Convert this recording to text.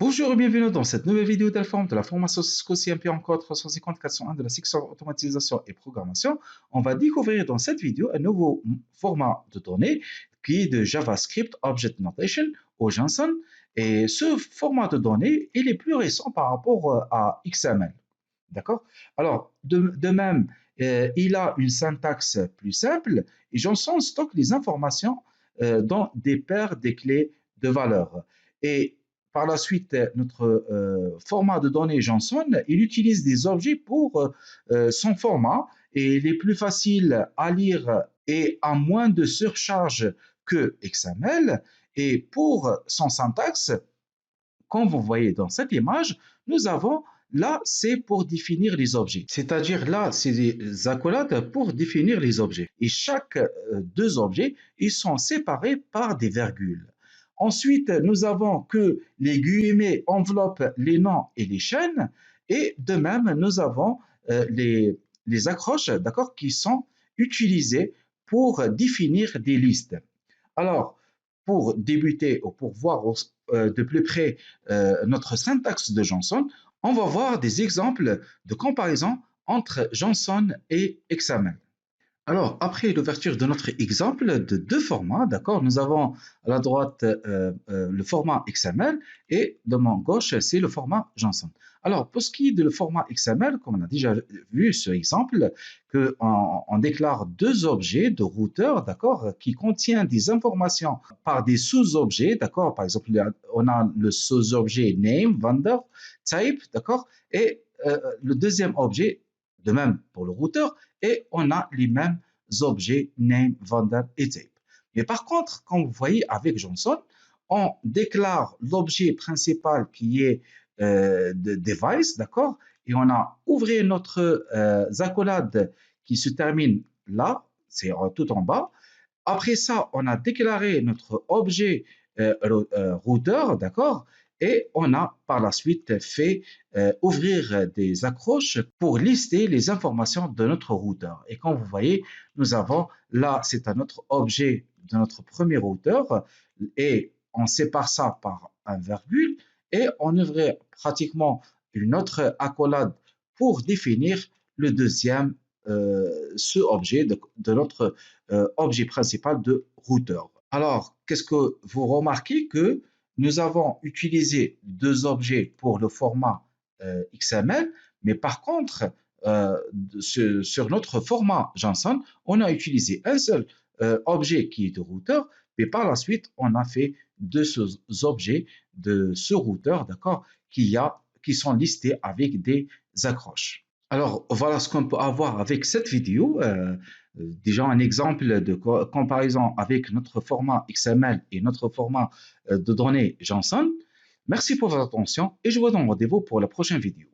Bonjour et bienvenue dans cette nouvelle vidéo d'Alform de la formation Cisco CMP encore 350-401 de la section automatisation et programmation. On va découvrir dans cette vidéo un nouveau format de données qui est de JavaScript Object Notation ou JSON. Et ce format de données, il est plus récent par rapport à XML. D'accord? Alors, de même, il a une syntaxe plus simple et JSON stocke les informations dans des paires des clés de valeurs. Et par la suite, notre format de données JSON, il utilise des objets pour son format et il est plus facile à lire et a moins de surcharge que XML. Et pour son syntaxe, comme vous voyez dans cette image, nous avons là, c'est pour définir les objets. C'est-à-dire là, c'est des accolades pour définir les objets. Et chaque deux objets, ils sont séparés par des virgules. Ensuite, nous avons que les guillemets enveloppent les noms et les chaînes. Et de même, nous avons les accroches, d'accord, qui sont utilisées pour définir des listes. Alors, pour débuter ou pour voir de plus près notre syntaxe de JSON, on va voir des exemples de comparaison entre JSON et XML. Alors, après l'ouverture de notre exemple de deux formats, d'accord, nous avons à la droite le format XML et de mon gauche, c'est le format JSON. Alors, pour ce qui est de le format XML, comme on a déjà vu ce exemple, on déclare deux objets de routeur, d'accord, qui contiennent des informations par des sous-objets, d'accord. Par exemple, on a le sous-objet name, vendor, type, d'accord, et le deuxième objet, de même pour le routeur, et on a les mêmes objets name, vendor et type. Mais par contre, comme vous voyez avec JSON, on déclare l'objet principal qui est de device, d'accord, et on a ouvert notre accolade qui se termine là, c'est tout en bas. Après ça, on a déclaré notre objet routeur, d'accord, et on a par la suite fait ouvrir des accroches pour lister les informations de notre routeur. Et comme vous voyez, nous avons là, c'est un autre objet de notre premier routeur et on sépare ça par un virgule et on ouvrait pratiquement une autre accolade pour définir le deuxième sous-objet de notre objet principal de routeur. Alors, qu'est-ce que vous remarquez que nous avons utilisé deux objets pour le format XML, mais par contre, sur notre format JSON, on a utilisé un seul objet qui est de routeur, mais par la suite, on a fait deux objets de ce routeur, d'accord, qui sont listés avec des accroches. Alors, voilà ce qu'on peut avoir avec cette vidéo. Déjà un exemple de comparaison avec notre format XML et notre format de données JSON. Merci pour votre attention et je vous donne rendez-vous pour la prochaine vidéo.